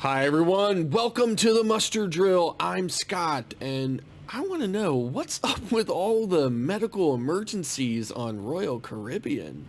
Hi everyone, welcome to the muster drill. I'm Scott, and I want to know what's up with all the medical emergencies on Royal Caribbean.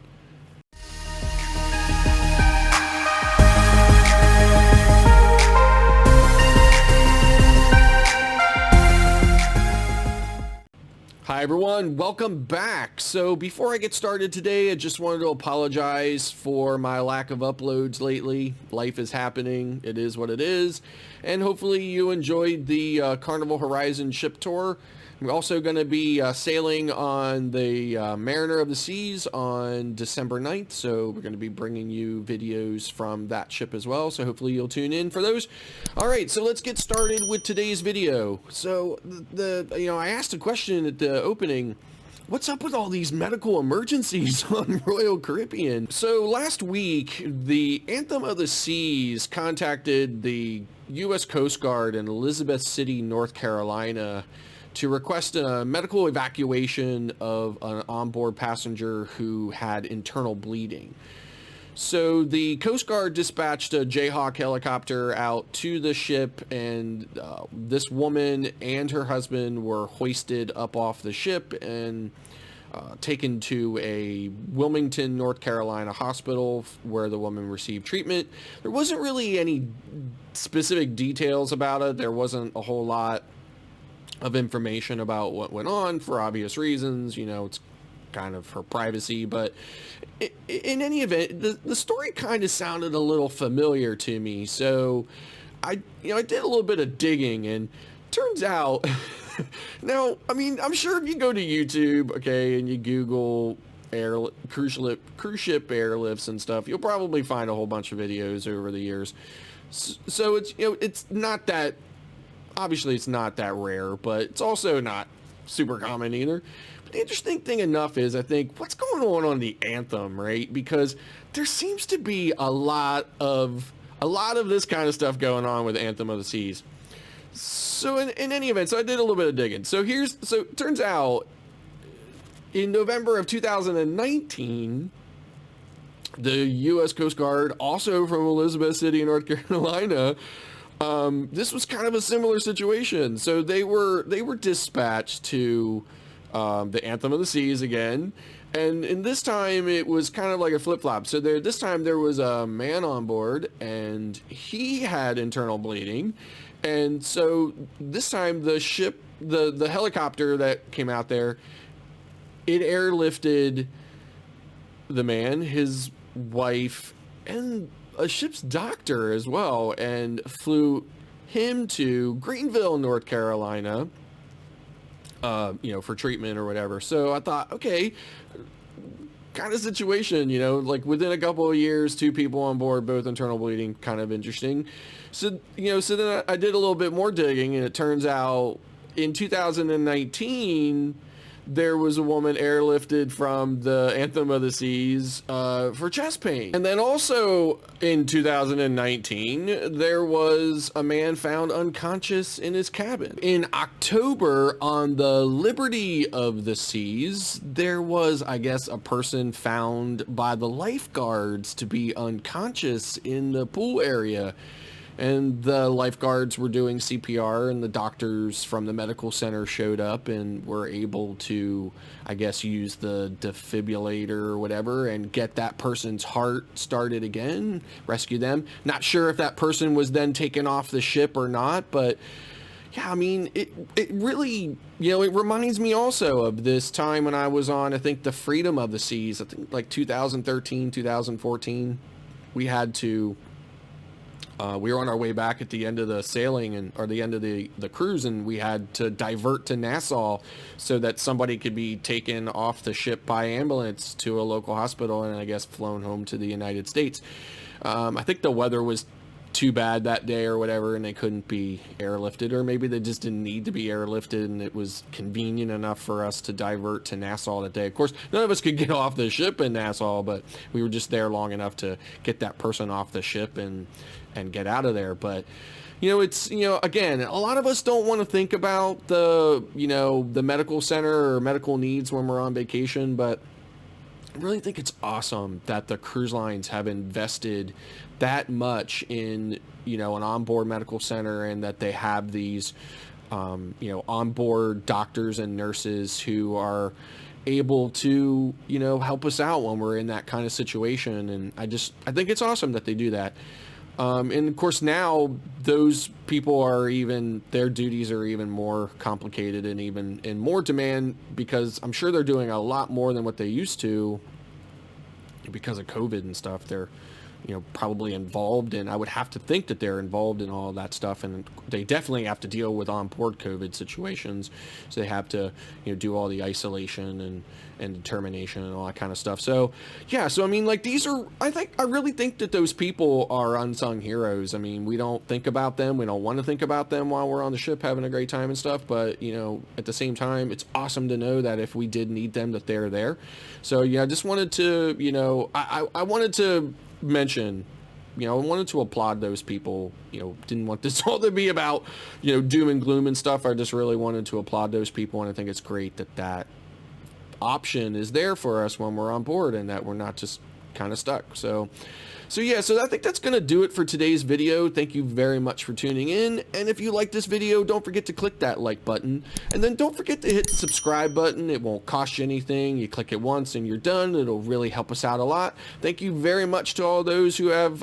Hi everyone, welcome back. So before I get started today, I just wanted to apologize for my lack of uploads lately. Life is happening, it is what it is, and hopefully you enjoyed the Carnival Horizon ship tour. We're also going to be sailing on the Mariner of the Seas on December 9th, so we're going to be bringing you videos from that ship as well, so hopefully you'll tune in for those. Alright, so let's get started with today's video. So, I asked a question at the opening, what's up with all these medical emergencies on Royal Caribbean? So last week, the Anthem of the Seas contacted the U.S. Coast Guard in Elizabeth City, North Carolina, to request a medical evacuation of an onboard passenger who had internal bleeding. So the Coast Guard dispatched a Jayhawk helicopter out to the ship, and this woman and her husband were hoisted up off the ship and taken to a Wilmington, North Carolina hospital where the woman received treatment. There wasn't really any specific details about it. There wasn't a whole lot of information about what went on for obvious reasons. You know, it's kind of her privacy, but in any event, the story kind of sounded a little familiar to me. So I did a little bit of digging, and turns out now, I mean, I'm sure if you go to YouTube, okay, and you Google cruise ship airlifts and stuff, you'll probably find a whole bunch of videos over the years. So it's, it's not that, obviously it's not that rare, but it's also not super common either. But the interesting thing enough is, I think, what's going on the Anthem, right? Because there seems to be a lot of this kind of stuff going on with Anthem of the Seas. So in any event, so I did a little bit of digging. So it turns out in November of 2019, the U.S. Coast Guard, also from Elizabeth City, North Carolina, this was kind of a similar situation. So they were dispatched to the Anthem of the Seas again, and in this time it was kind of like a flip-flop. So this time there was a man on board, and he had internal bleeding, and so this time the ship, the helicopter that came out there, it airlifted the man, his wife, and a ship's doctor as well, and flew him to Greenville, North Carolina, for treatment or whatever. So I thought, okay, kind of situation, like within a couple of years, two people on board, both internal bleeding, kind of interesting. So, so then I did a little bit more digging, and it turns out in 2019, there was a woman airlifted from the Anthem of the Seas for chest pain. And then also in 2019, there was a man found unconscious in his cabin. In October, on the Liberty of the Seas, there was, I guess, a person found by the lifeguards to be unconscious in the pool area. And the lifeguards were doing CPR, and the doctors from the medical center showed up and were able to, I guess, use the defibrillator or whatever and get that person's heart started again, rescue them. Not sure if that person was then taken off the ship or not, but yeah, I mean, it really, it reminds me also of this time when I was on, I think, the Freedom of the Seas, I think like 2013, 2014. We had to... we were on our way back at the end of the sailing or the end of the cruise, and we had to divert to Nassau so that somebody could be taken off the ship by ambulance to a local hospital and I guess flown home to the United States. I think the weather was too bad that day or whatever, and they couldn't be airlifted, or maybe they just didn't need to be airlifted and it was convenient enough for us to divert to Nassau that day. Of course, none of us could get off the ship in Nassau, but we were just there long enough to get that person off the ship and get out of there. But it's, again, a lot of us don't want to think about the medical center or medical needs when we're on vacation, but really think it's awesome that the cruise lines have invested that much in, you know, an onboard medical center, and that they have these, you know, onboard doctors and nurses who are able to, you know, help us out when we're in that kind of situation. And I think it's awesome that they do that. And of course now those people are their duties are even more complicated and even in more demand, because I'm sure they're doing a lot more than what they used to because of COVID and stuff. They're, you know, probably involved, and I would have to think that they're involved in all that stuff, and they definitely have to deal with onboard COVID situations. So they have to, you know, do all the isolation and determination and all that kind of stuff. So yeah, so I mean, like, I really think that those people are unsung heroes. I mean, we don't think about them. We don't want to think about them while we're on the ship having a great time and stuff. But, you know, at the same time, it's awesome to know that if we did need them, that they're there. So yeah, I just wanted to, you know, I wanted to mention, you know, I wanted to applaud those people. You know, didn't want this all to be about, you know, doom and gloom and stuff. I just really wanted to applaud those people, and I think it's great that that option is there for us when we're on board, and that we're not just kind of stuck. So yeah, so I think that's going to do it for today's video. Thank you very much for tuning in. And if you like this video, don't forget to click that like button. And then don't forget to hit the subscribe button. It won't cost you anything. You click it once and you're done. It'll really help us out a lot. Thank you very much to all those who have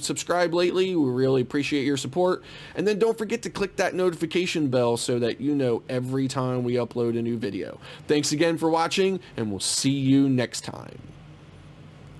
subscribed lately. We really appreciate your support. And then don't forget to click that notification bell so that you know every time we upload a new video. Thanks again for watching, and we'll see you next time.